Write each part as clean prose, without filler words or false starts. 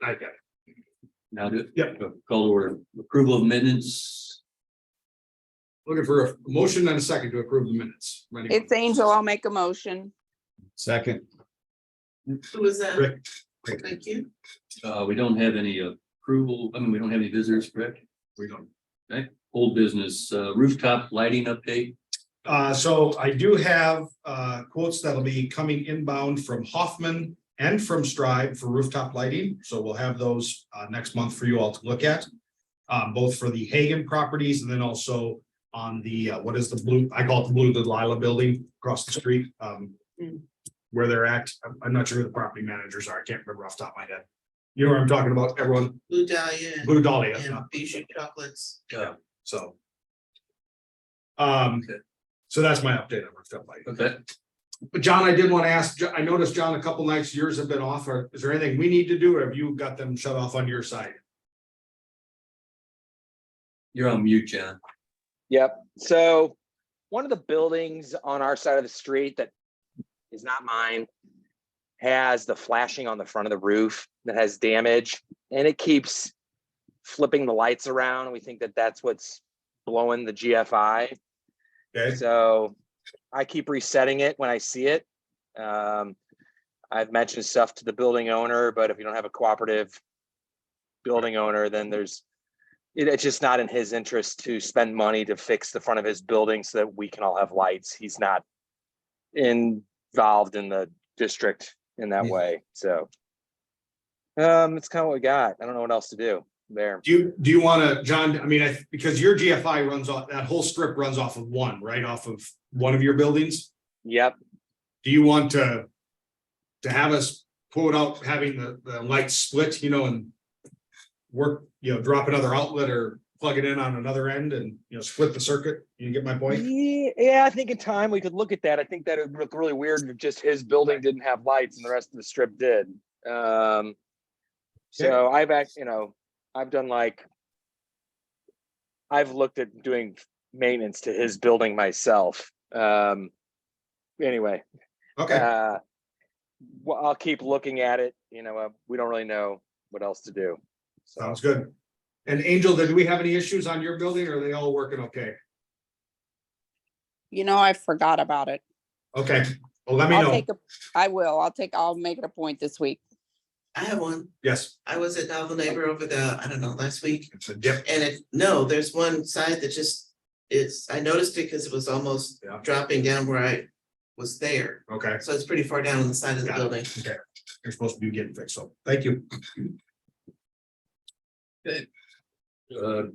I got it. Now do. Yep. Call to order. Approval of minutes. Looking for a motion and a second to approve the minutes. Ready? It's Angel. I'll make a motion. Second. Who is that? Rick. Thank you. We don't have any approval. I mean, we don't have any visitors, correct? We don't. Old business, rooftop lighting update. So I do have quotes that'll be coming inbound from Hoffman and from Strive for rooftop lighting. So we'll have those next month for you all to look at. Both for the Hagen properties and then also on the what is the blue, I call it the Blue Delilah building across the street. Where they're at. I'm not sure who the property managers are. I can't remember off the top of my head. You know what I'm talking about, everyone? Blue Dahlia Blue Dahlia. and Bijou Chocolates. Yeah, so. Okay. So that's my update on rooftop lighting. Okay. But John, I did want to ask, I noticed, John, a couple nights, yours have been off, or is there anything we need to do, or have you got them shut off on your side? You're on mute, John. Yep. So one of the buildings on our side of the street that is not mine has the flashing on the front of the roof that has damage, and it keeps flipping the lights around. We think that that's what's blowing the GFI. Okay, So I keep resetting it when I see it. I've mentioned stuff to the building owner, but if you don't have a cooperative building owner, then it's just not in his interest to spend money to fix the front of his building so that we can all have lights. He's not involved in the district in that way. So it's kind of what we got. I don't know what else to do there. do you want to, John, I mean, because your GFI runs off, that whole strip runs off of one, right, off of one of your buildings? Yep. Do you want to have us quote out having the lights split, and work, drop another outlet or plug it in on another end and, split the circuit? You get my point? Yeah, I think in time we could look at that. I think that it would look really weird if just his building didn't have lights and the rest of the strip did. So I've looked at doing maintenance to his building myself. Anyway, Okay, well, I'll keep looking at it. We don't really know what else to do. So sounds good. And Angel, did we have any issues on your building, or are they all working okay? I forgot about it. Okay, well, let me I'll know. I'll make it a point this week. I have one. Yes. I was at Novel Neighbor over last week. It's a dip. And there's one side that just I noticed it because it was almost Yeah. dropping down where I was there. Okay, So it's pretty far down on the side of the Got it. building. okay. You're supposed to be getting fixed, so thank you.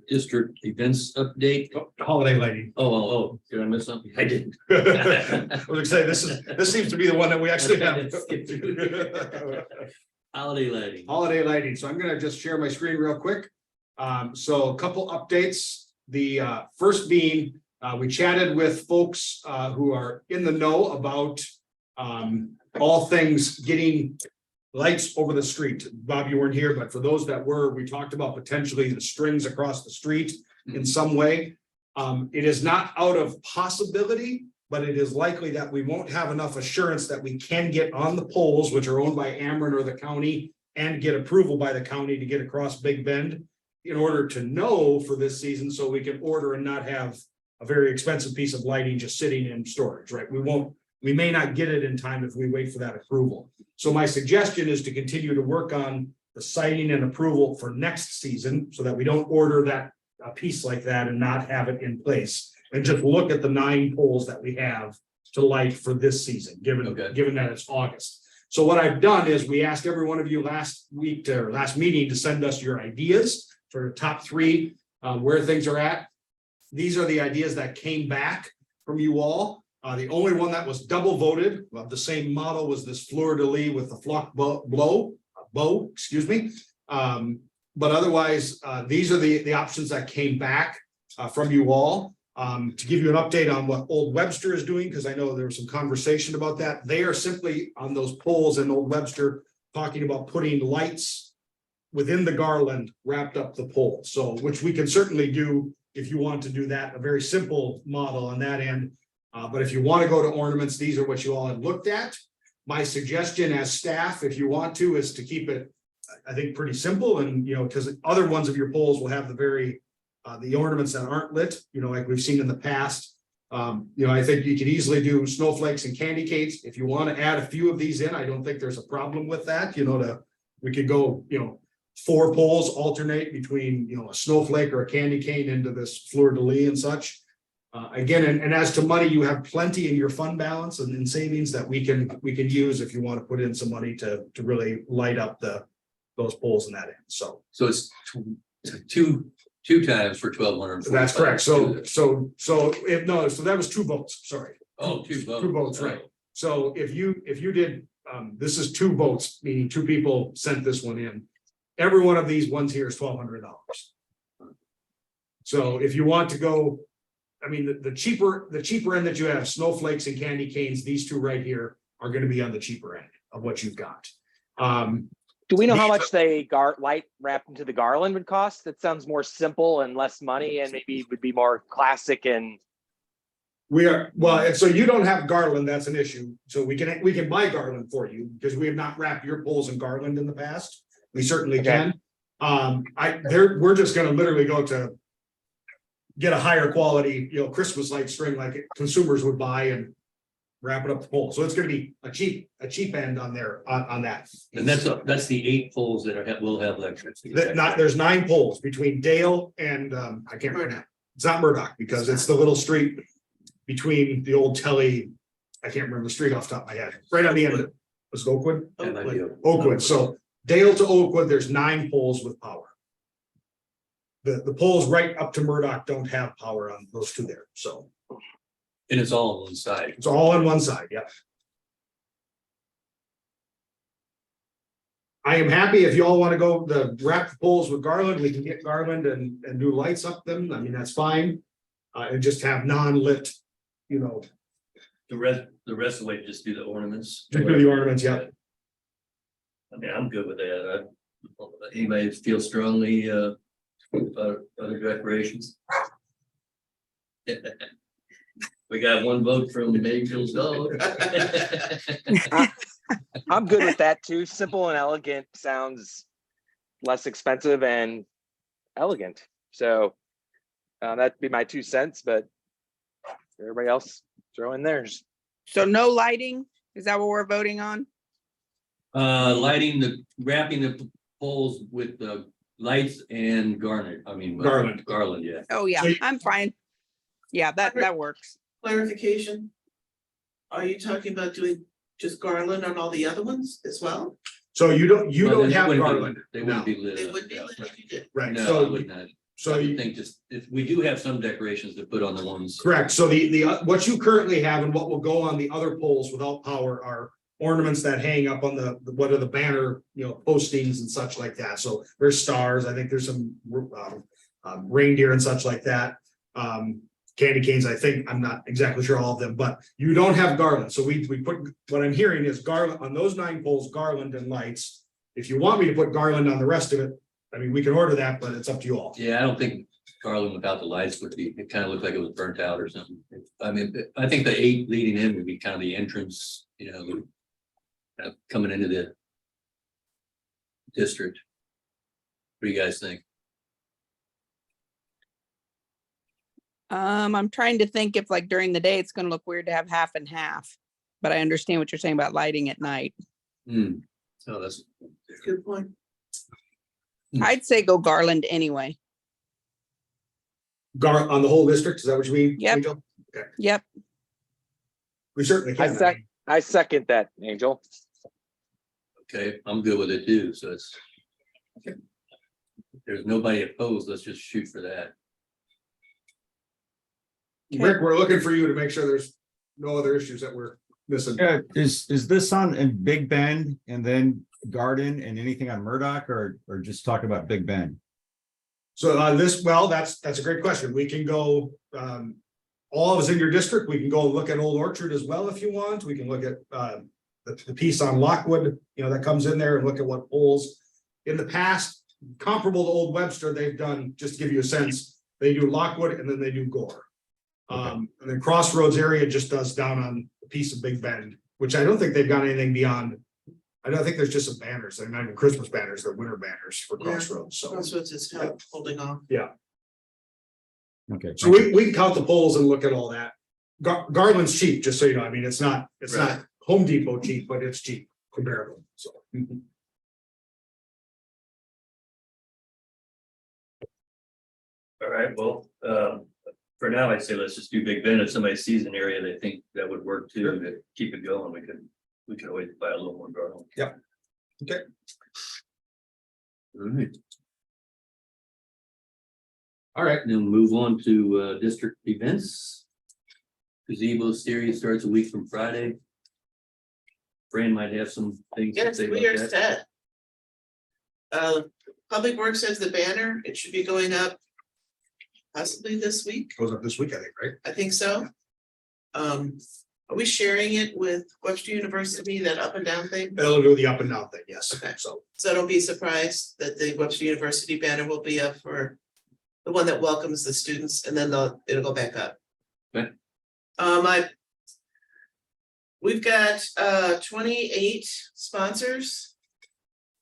District events update. Holiday lighting. Oh, did I miss something? I didn't. I was gonna say, this seems to be the one that we actually have. Holiday lighting. Holiday lighting, so I'm gonna just share my screen real quick. So a couple updates. The first being, we chatted with folks who are in the know about all things getting lights over the street. Bob, you weren't here, but for those that were, we talked about potentially the strings across the street in some way. It is not out of possibility, but it is likely that we won't have enough assurance that we can get on the poles, which are owned by Ameren or the county, and get approval by the county to get across Big Bend in order to know for this season, so we can order and not have a very expensive piece of lighting just sitting in storage, right? We may not get it in time if we wait for that approval. So my suggestion is to continue to work on the siting and approval for next season so that we don't order a piece like that and not have it in place. And just look at the 9 poles that we have to light for this season, given that it's August. So what I've done is we asked every one of you last meeting to send us your ideas for top 3, where things are at. These are the ideas that came back from you all. The only one that was double voted of the same model was this fleur-de-lis with the flock bow, excuse me. But otherwise, these are the options that came back from you all. To give you an update on what Old Webster is doing, because I know there was some conversation about that. They are simply on those poles in Old Webster talking about putting lights within the garland wrapped up the pole. So, which we can certainly do if you want to do that, a very simple model on that end. But if you want to go to ornaments, these are what you all have looked at. My suggestion as staff, if you want to, is to keep it I think pretty simple and, because other ones of your poles will have the ornaments that aren't lit, like we've seen in the past. I think you could easily do snowflakes and candy canes. If you want to add a few of these in, I don't think there's a problem with that, we could go, 4 poles alternate between, a snowflake or a candy cane into this fleur de lis and such. Again, and as to money, you have plenty in your fund balance and in savings that we can use if you want to put in some money to really light up those poles in that end. So So it's two times for 1,200. that's correct. So that was 2 votes, sorry. Oh, 2 votes. 2 votes, right. So if you did, this is 2 votes, meaning 2 people sent this one in. Every one of these ones here is $1,200. So if you want to go, I mean, the cheaper end that you have, snowflakes and candy canes, these 2 right here are going to be on the cheaper end of what you've got. Do we know how much the light wrapped into the garland would cost? That sounds more simple and less money and maybe would be more classic and. And so you don't have garland, that's an issue. So we can buy garland for you because we have not wrapped your poles in garland in the past. We certainly Okay. can. We're just gonna literally go to get a higher quality, Christmas light string like consumers would buy and wrap it up the pole. So it's gonna be a cheap end on there, on that. And that's the 8 poles that will have electricity. There's 9 poles between Dale and, I can't remember. It's not Murdoch because it's the little street between the old Telly. I can't remember the street off the top of my head, right on the end of it. Was it Oakwood? Oakwood. So Dale to Oakwood, there's 9 poles with power. The poles right up to Murdoch don't have power on those 2 there. So And it's all on one side. it's all on one side. Yeah. I am happy if you all want to go wrap the poles with garland, we can get garland and do lights up them. I mean, that's fine. And just have non-lit, The rest of the way, just do the ornaments. just do the ornaments. Yeah. I mean, I'm good with that. Anybody feel strongly about other decorations? We got 1 vote from Mayfield's dog. I'm good with that too. Simple and elegant sounds less expensive and elegant. So that'd be my 2 cents, but everybody else throw in theirs. So no lighting? Is that what we're voting on? Wrapping the poles with the lights and garland. Garland, yeah. Oh, yeah, So you- I'm fine. Yeah, that works. Clarification. Are you talking about doing just garland on all the other ones as well? So you don't Well, have wouldn't be- garland. They wouldn't No. be lit. They up, would be yeah, lit right. if you did. Right. No, I So would not. I so would you think just, if we do have some decorations to put on the ones. correct. So the what you currently have and what will go on the other poles without power are ornaments that hang up on what are the banner, postings and such like that. So there's stars. I think there's some reindeer and such like that. Candy canes, I think, I'm not exactly sure all of them, but you don't have garland. So we put, what I'm hearing is garland on those 9 poles, garland and lights. If you want me to put garland on the rest of it, I mean, we can order that, but it's up to you all. Yeah, I don't think garland without the lights would be, it kind of looked like it was burnt out or something. I mean, I think the 8 leading in would be kind of the entrance, coming into the district. What do you guys think? I'm trying to think if like during the day, it's gonna look weird to have half and half. But I understand what you're saying about lighting at night. So that's. Good point. I'd say go garland anyway. On the whole district, is that what you mean? Yep. Angel? Okay, Yep. we certainly can. I second that, Angel. Okay, I'm good with it too, so it's. If there's nobody opposed, let's just shoot for that. Rick, we're looking for you to make sure there's no other issues that we're missing. Yeah, is this on in Big Bend and then Garden and anything on Murdoch or just talk about Big Bend? So that's a great question. We can go, all of us in your district, we can go look at Old Orchard as well if you want. We can look at the piece on Lockwood, that comes in there and look at what polls. In the past, comparable to Old Webster, they've done, just to give you a sense, they do Lockwood and then they do Gore. And then Crossroads area just does down on a piece of Big Bend, which I don't think they've got anything beyond. I don't think there's just some banners. They're not even Christmas banners, they're winter banners for Yeah. Crossroads, so. Crossroads is holding off. Okay. So we can count the poles and look at all that. Garland's cheap, just so you know. I mean, it's not Home Depot cheap, but it's cheap comparable, so. All right, well, for now, I'd say let's just do Big Ben. If somebody sees an area they think that would work too, to keep it going, we could always buy a little more garland. Yep. Okay. All right, All right, then move on to district events. Gazebo series starts a week from Friday. Fran might have some things to Yes, say we are about that. set. Public Works has the banner. It should be going up possibly this week. goes up this week, I think, right? I think so. Are we sharing it with Webster University, that up and down thing? It'll do the up and down thing, yes, Okay. so. So don't be surprised that the Webster University banner will be up for the one that welcomes the students, and then it'll go back up. Okay. We've got 28 sponsors.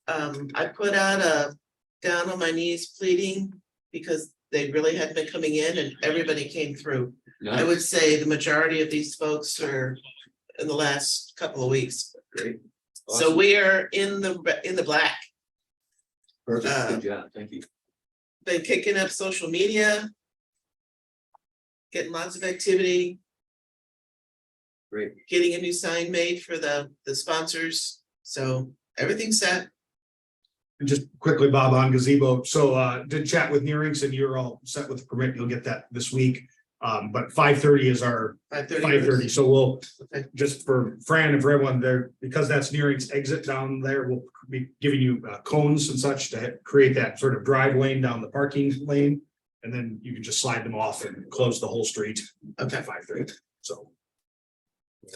I put out a down on my knees pleading because they really hadn't been coming in and everybody came through. I Nice. would say the majority of these folks are in the last couple of weeks. Great. So Awesome. we are in the black. Perfect, good job, thank you. Been kicking up social media. Getting lots of activity, Great. getting a new sign made for the sponsors, so everything's set. And just quickly, Bob, on gazebo, so did chat with Nearings and you're all set with the permit, you'll get that this week. But 5:30 is our 5:30, so we'll, Okay. just for Fran and for everyone there, because that's Nearing's exit down there, we'll be giving you cones and such to create that sort of drive lane down the parking lane. And then you can just slide them off and close the whole street Okay. at 5:30, so.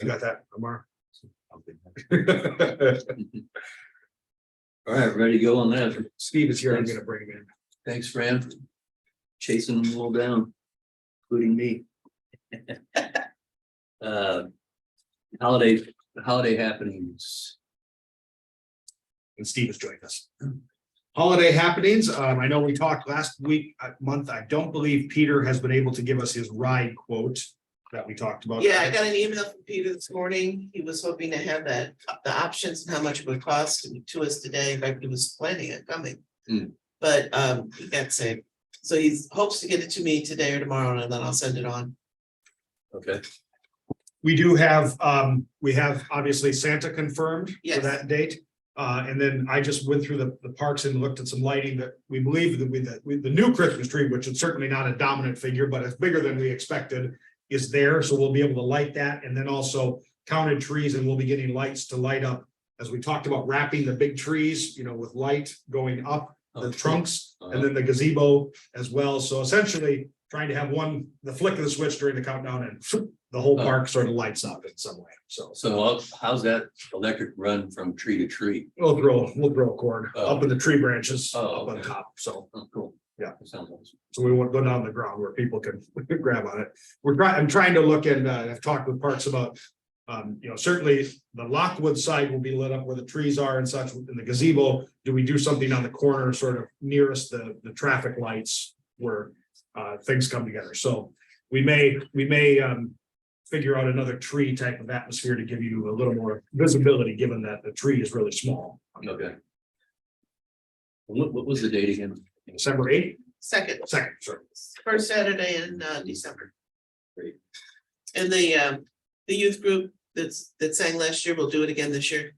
You got that, Amar? All right, ready to go on that. Steve is here, I'm Thanks. gonna bring him in. Thanks, Fran, for chasing them all down, including me. Holiday happenings. And Steve has joined us. Holiday happenings, I know we talked last week, month, I don't believe Peter has been able to give us his ride quote that we talked about. Yeah, I got an email from Peter this morning. He was hoping to have the options and how much it would cost to us today. In fact, he was planning it coming. Hmm. But he got sick. So he hopes to get it to me today or tomorrow, and then I'll send it on. Okay, We do have, we have obviously Santa confirmed for Yes. that date. And then I just went through the parks and looked at some lighting that we believe that with the new Christmas tree, which is certainly not a dominant figure, but it's bigger than we expected, is there, so we'll be able to light that, and then also counted trees, and we'll be getting lights to light up. As we talked about wrapping the big trees, with light going up the trunks, and then the gazebo as well, so essentially trying to have the flick of the switch during the countdown, and the whole park sort of lights up in some way, so. So how's that electric run from tree to tree? We'll throw a cord up in the tree branches, Oh, up on okay. top, so. Oh, cool. Yeah. That sounds awesome. So we won't go down the ground where people can grab on it. I'm trying to look and I've talked with Parks about. Certainly the Lockwood side will be lit up where the trees are and such in the gazebo. Do we do something on the corner sort of nearest the traffic lights where things come together? So we may figure out another tree type of atmosphere to give you a little more visibility, given that the tree is really small. Okay. What was the date again? December 8th, Second, sorry. first Saturday in December. Great. And the youth group that sang last year will do it again this year.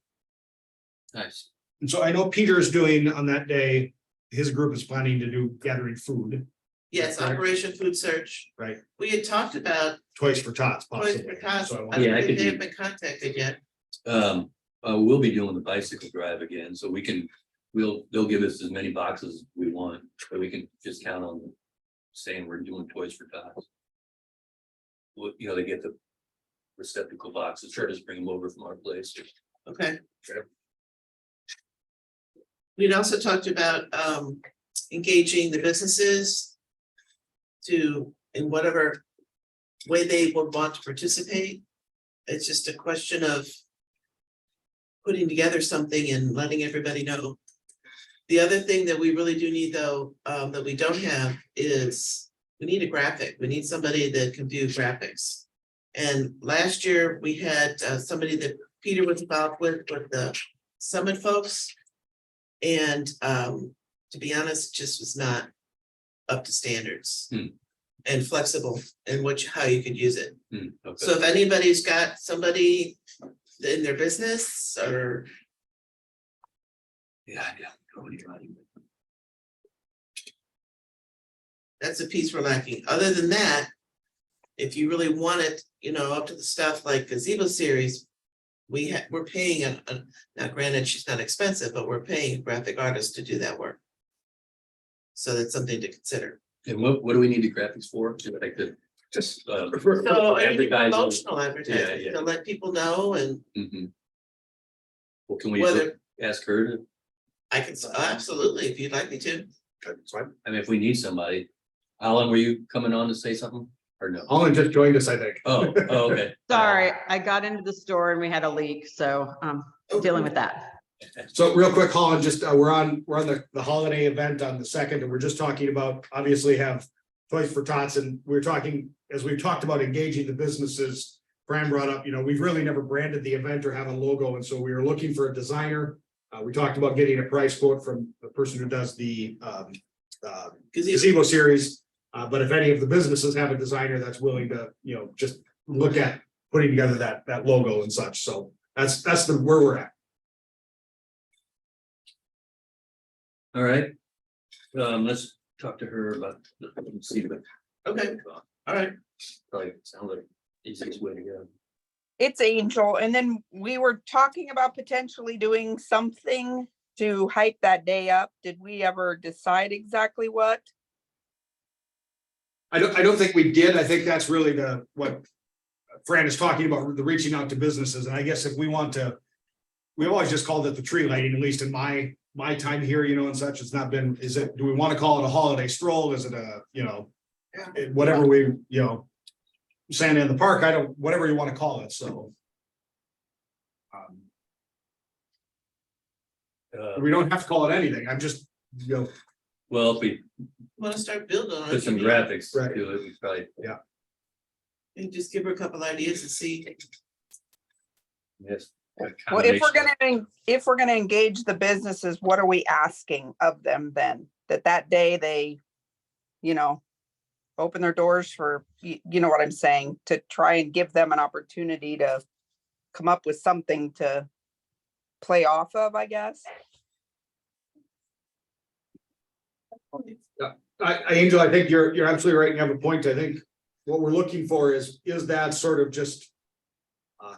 Nice. And so I know Peter is doing on that day, his group is planning to do gathering food, Yes, Correct. Operation Food Search. right? We had talked about Toys for Tots Toys possibly. for Tots. So I I wanted- Yeah, I don't think could they do- have been contacted yet. We'll be doing the bicycle drive again, so they'll give us as many boxes as we want, but we can just count on saying we're doing Toys for Tots. They get the receptacle boxes, or just bring them over from our place. Okay. Sure. We'd also talked about engaging the businesses in whatever way they would want to participate. It's just a question of putting together something and letting everybody know. The other thing that we really do need though, that we don't have is, we need a graphic. We need somebody that can do graphics. And last year we had somebody that Peter was involved with the Summit folks. And to be honest, just was not up to standards. And flexible in how you could use it. Okay. So if anybody's got somebody in their business or Yeah. that's a piece we're lacking. Other than that, if you really want it, up to the stuff like gazebo series, we're paying now granted, she's not expensive, but we're paying a graphic artist to do that work. So that's something to consider. And what do we need the graphics for? Like the, Just. So I need advertising. promotional advertising yeah. to let people know and Well, can we whether ask her to, I can, absolutely, if you'd like me to. I mean, if we need somebody, Alan, were you coming on to say something or no? Holland just joined us, I think. Oh, okay. Sorry, I got into the store and we had a leak, so dealing with that. So real quick, Holland, just, we're on the holiday event on the 2nd, and we're just talking about, obviously have Toys for Tots, and we're talking, as we've talked about engaging the businesses. Fran brought up, we've really never branded the event or have a logo, and so we were looking for a designer. We talked about getting a price quote from the person who does the gazebo series. But if any of the businesses have a designer that's willing to, just look at putting together that logo and such, so that's where we're at. All right. Let's talk to her about, see what. Okay, all right. Probably sounds like the easiest way to go. It's Angel, and then we were talking about potentially doing something to hype that day up. Did we ever decide exactly what? I don't think we did. I think that's really what Fran is talking about, the reaching out to businesses. And I guess if we want to, we've always just called it the tree lighting, at least in my time here, and such. It's not been, do we want to call it a holiday stroll? Is it whatever we, Santa in the park, whatever you want to call it, so. We don't have to call it anything. I'm just, Well, if we Want to start building on it. put some graphics Right. to it, we probably, And just give her a couple ideas and see. yes. Well, if we're gonna engage the businesses, what are we asking of them then? That day they, open their doors for, you know what I'm saying, to try and give them an opportunity to come up with something to play off of, I guess. Angel, I think you're absolutely right. You have a point. I think what we're looking for is that sort of just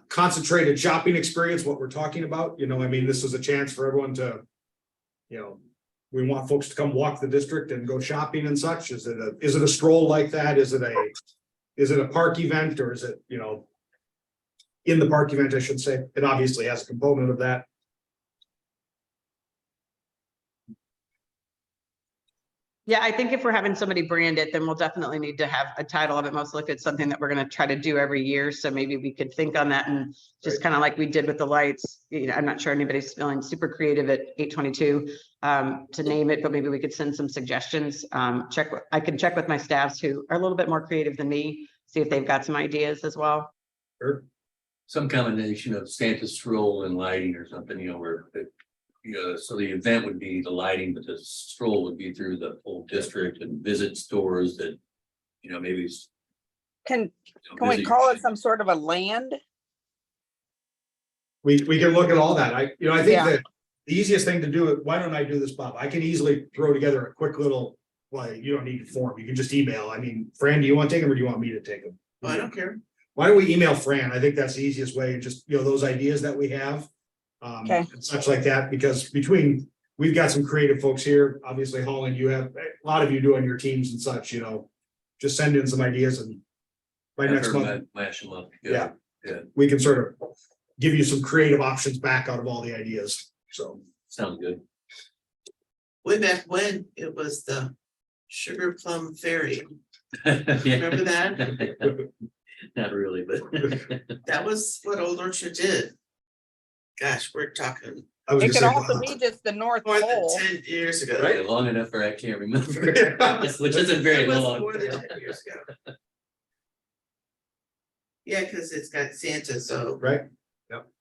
concentrated shopping experience, what we're talking about. This is a chance for everyone to, we want folks to come walk the district and go shopping and such. Is it a stroll like that? Is it a park event, or is it, in the park event, I should say? It obviously has a component of that. Yeah, I think if we're having somebody brand it, then we'll definitely need to have a title of it. Most likely it's something that we're gonna try to do every year. So maybe we could think on that and just kind of like we did with the lights. I'm not sure anybody's feeling super creative at 822 to name it, but maybe we could send some suggestions. I can check with my staffs who are a little bit more creative than me, see if they've got some ideas as well. Sure. Some combination of Santa stroll and lighting or something, where so the event would be the lighting, but the stroll would be through the whole district and visit stores that, maybe. Can we call it some sort of a land? We can look at all that. I think Yeah. that the easiest thing to do, why don't I do this, Bob? I can easily throw together a quick little, you don't need a form. You can just email. Fran, do you want to take them or do you want me to take them? Oh, I don't care. Why don't we email Fran? I think that's the easiest way, and just, those ideas that we have. Okay. And such like that, because we've got some creative folks here. Obviously, Holland, you have a lot of you do on your teams and such, just send in some ideas, and by next month, Mash them up. Yeah. we can sort of give you some creative options back out of all the ideas. So. Sounds good. Way back when it was the Sugar Plum Fairy. Remember that? Not really, but. That was what Old Orchard did. Gosh, we're talking I was It gonna could say, also be just the North more than Pole. 10 years ago. Right, long enough where I can't remember, which isn't It very was long. more than 10 years ago. Yeah, because it's got Santa, so right?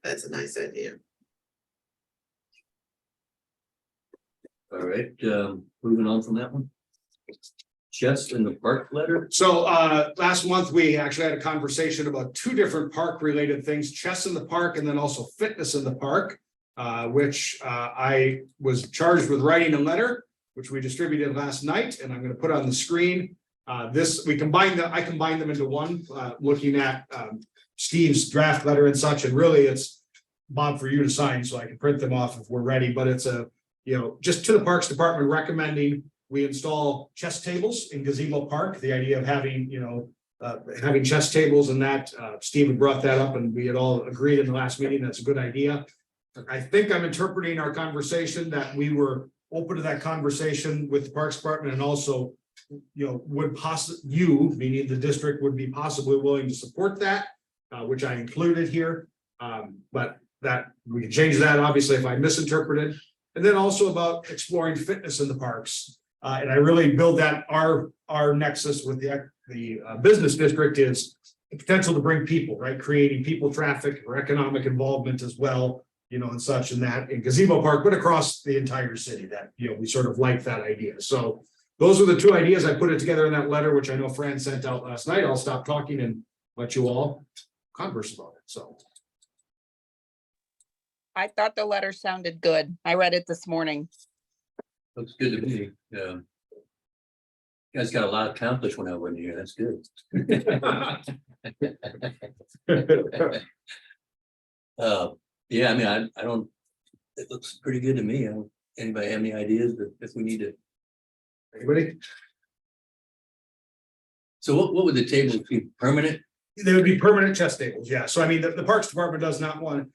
that's a nice idea. All right, moving on from that one. Chest in the park letter. So last month, we actually had a conversation about two different park related things, chess in the park and then also fitness in the park. Which I was charged with writing a letter, which we distributed last night, and I'm gonna put on the screen. I combined them into one, looking at Steve's draft letter and such, and really it's Bob for you to sign, so I can print them off if we're ready, but it's just to the Parks Department recommending we install chess tables in Gazebo Park, the idea of having, having chess tables and that, Steve had brought that up and we had all agreed in the last meeting, that's a good idea. I think I'm interpreting our conversation that we were open to that conversation with the Parks Department and also, you, meaning the district, would be possibly willing to support that, which I included here. But that, we can change that, obviously, if I misinterpreted. And then also about exploring fitness in the parks. And I really build that our nexus with the business district is the potential to bring people, right? Creating people traffic or economic involvement as well, and such, and that in Gazebo Park, but across the entire city that, we sort of like that idea. So those are the two ideas. I put it together in that letter, which I know Fran sent out last night. I'll stop talking and let you all converse about it. So. I thought the letter sounded good. I read it this morning. Looks good to me. You guys got a lot accomplished when I went here. That's good. Yeah, I mean, I don't, it looks pretty good to me. Anybody have any ideas if we need to? Anybody? So what would the tables be, permanent? They would be permanent chess tables, yeah. So I mean, the Parks Department does not want,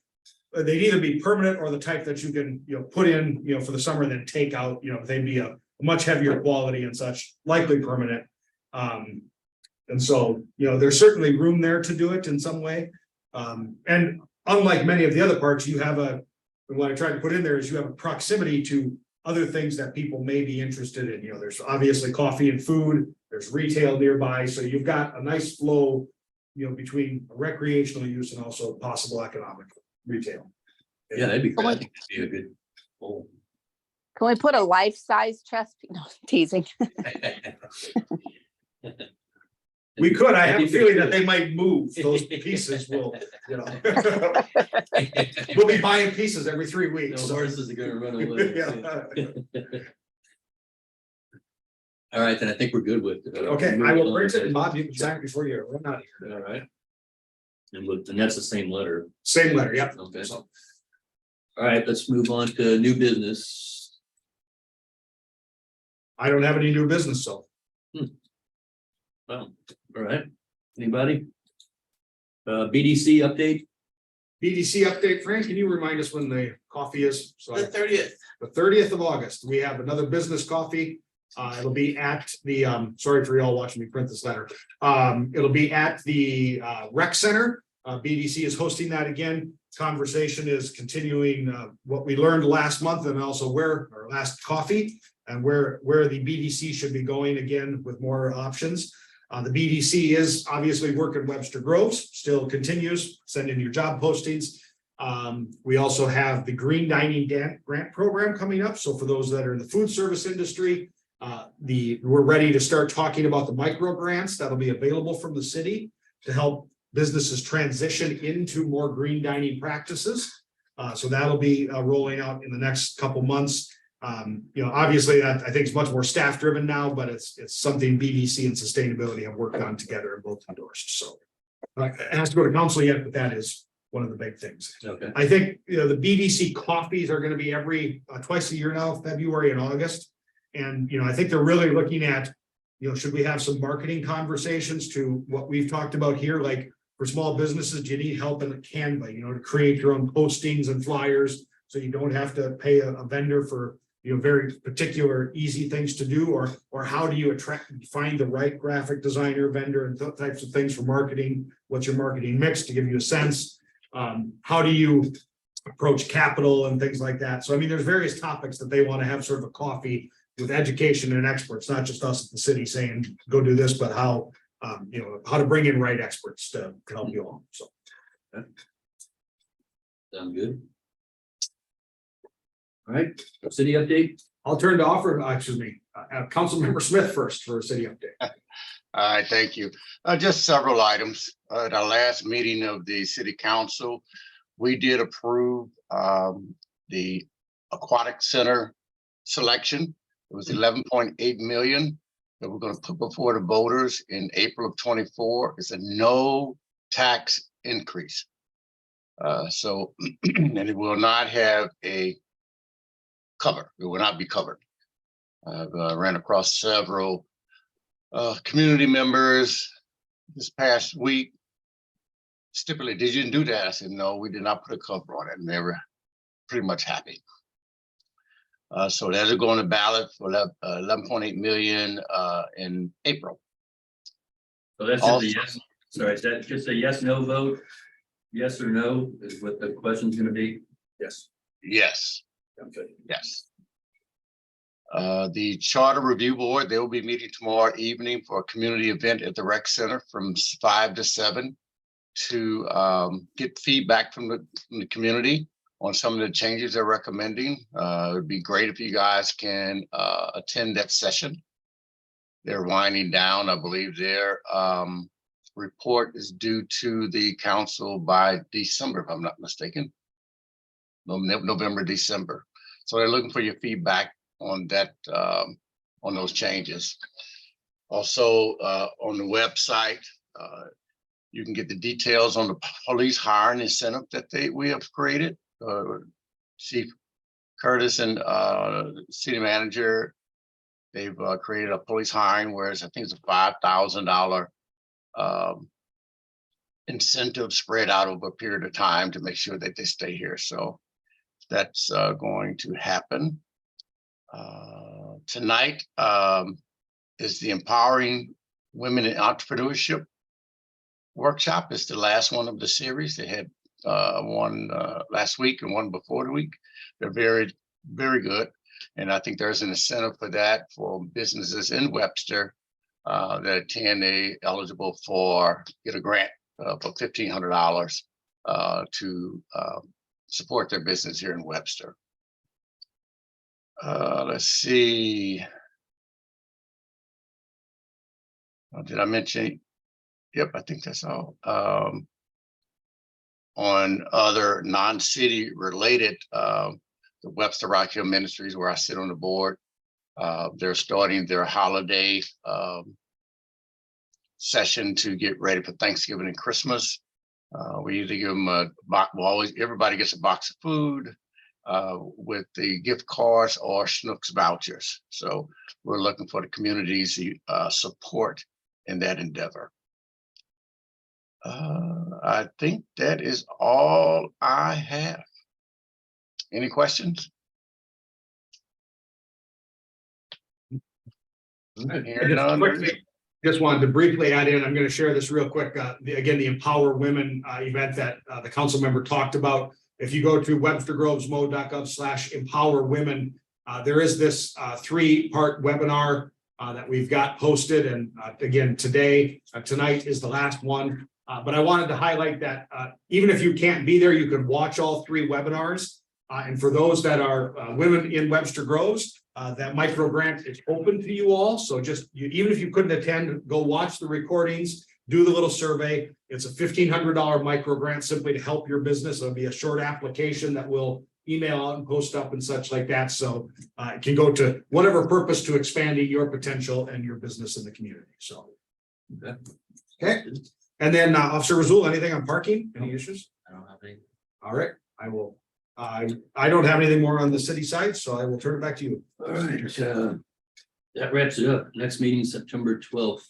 they'd either be permanent or the type that you can, put in, for the summer and then take out, they'd be a much heavier quality and such, likely permanent. And so, there's certainly room there to do it in some way. And unlike many of the other parks, you have what I tried to put in there is you have a proximity to other things that people may be interested in. There's obviously coffee and food, there's retail nearby, so you've got a nice flow, between recreational use and also possible economic retail. Yeah, that'd be great. I think it'd be a good. Oh. Can we put a life-size chess? No, teasing. We could, I have a feeling that they might move, those pieces will, we'll be buying pieces every 3 weeks. No so. horses are gonna run away. Yeah. All right, then I think we're good with. Okay, I will print it, and Bob, you can sign it before you run out of here. All right. And that's the same letter. Same letter, yep. Okay. So, All right, let's move on to new business. I don't have any new business, so. Well, all right, anybody? BDC update? BDC update, Fran, can you remind us when the coffee is? So The 30th. the 30th of August, we have another business coffee. It'll be at the, sorry for y'all watching me print this letter. It'll be at the rec center. BDC is hosting that again. Conversation is continuing what we learned last month and also where our last coffee and where the BDC should be going again with more options. The BDC is obviously working Webster Groves, still continues, send in your job postings. We also have the Green Dining Grant Program coming up. So for those that are in the food service industry, we're ready to start talking about the micro grants that'll be available from the city to help businesses transition into more green dining practices. So that'll be rolling out in the next couple months. Obviously that I think is much more staff driven now, but it's something BDC and sustainability have worked on together and both endorsed. So it has to go to council yet, but that is one of the big things. Okay. I think, the BDC coffees are going to be every twice a year now, February and August. And, I think they're really looking at, should we have some marketing conversations to what we've talked about here? Like for small businesses, you need help in the Canva, to create your own postings and flyers. So you don't have to pay a vendor for, very particular easy things to do, or how do you find the right graphic designer, vendor, and types of things for marketing? What's your marketing mix to give you a sense? How do you approach capital and things like that. So I mean, there's various topics that they want to have sort of a coffee with education and experts, not just us at the city saying, go do this, but how, how to bring in right experts to help you along. So. Sound good? All right, city update? I'll turn to Councilmember Smith first for a city update. All right, thank you. Just several items. At our last meeting of the city council, we did approve the aquatic center selection. It was 11.8 million that we're going to put before the voters in April of 24. It's a no tax increase. So, and it will not have a cover. It will not be covered. I've ran across several community members this past week stipulated, did you do that? I said, no, we did not put a cover on it, and they were pretty much happy. So that's going to ballot for 11.8 million in April. So that's just a yes. Sorry, is that just a yes, no vote? Yes or no is what the question's gonna be? Yes. Yes, Okay. yes. The Charter Review Board, they will be meeting tomorrow evening for a community event at the rec center from 5 to 7 to get feedback from the community on some of the changes they're recommending. It would be great if you guys can attend that session. They're winding down. I believe their report is due to the council by December, if I'm not mistaken. November, December. So they're looking for your feedback on that, on those changes. Also, on the website, you can get the details on the police hiring incentive that we have created. Chief Curtis and city manager, they've created a police hiring, whereas I think it's a $5,000 incentive spread out over a period of time to make sure that they stay here. So that's going to happen. Tonight is the Empowering Women in Entrepreneurship workshop. It's the last one of the series. They had one last week and one before the week. They're very, very good. And I think there's an incentive for that for businesses in Webster that attend, eligible for, get a grant for $1,500 to support their business here in Webster. Let's see. Did I mention? Yep, I think that's all. On other non-city related, the Webster Rock Hill Ministries, where I sit on the board, they're starting their holiday session to get ready for Thanksgiving and Christmas. We usually give them a box. Well, everybody gets a box of food with the gift cards or Schnucks vouchers. So we're looking for the community's support in that endeavor. I think that is all I have. Any questions? Just wanted to briefly add in, I'm going to share this real quick. Again, the Empower Women event that the council member talked about. If you go to webstergrovesmo.gov/empower women, there is this 3-part webinar that we've got posted. And again, tonight is the last one. But I wanted to highlight that even if you can't be there, you can watch all 3 webinars. And for those that are women in Webster Groves, that micro grant is open to you all. So even if you couldn't attend, go watch the recordings, do the little survey. It's a $1,500 micro grant simply to help your business. It'll be a short application that we'll email out and post up and such like that. So it can go to whatever purpose to expanding your potential and your business in the community. So. Okay. And then Officer Razul, anything on parking? Any issues? I don't have any. All right, I will. I don't have anything more on the city side, so I will turn it back to you. All right, that wraps it up. Next meeting, September 12th.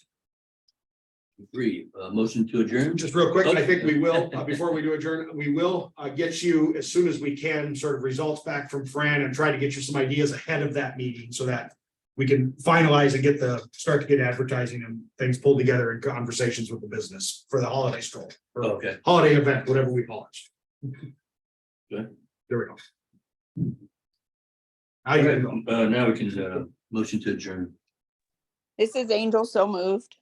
Motion to adjourn. Just real quick, I think we will, before we do adjourn, we will get you as soon as we can sort of results back from Fran and try to get you some ideas ahead of that meeting so that we can finalize and start to get advertising and things pulled together in conversations with the business for the holiday stroll. Or Okay. holiday event, whatever we call it. Good. There we go. Now you can go. Now we can, motion to adjourn. This is Angel, so moved.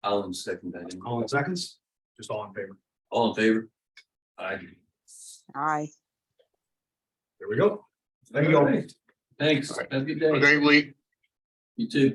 Alan second that. All in seconds, just all in favor. All in favor? Aye. Aye. There we go. Thank you all. Thanks. Have a good Have a day. great week. You too.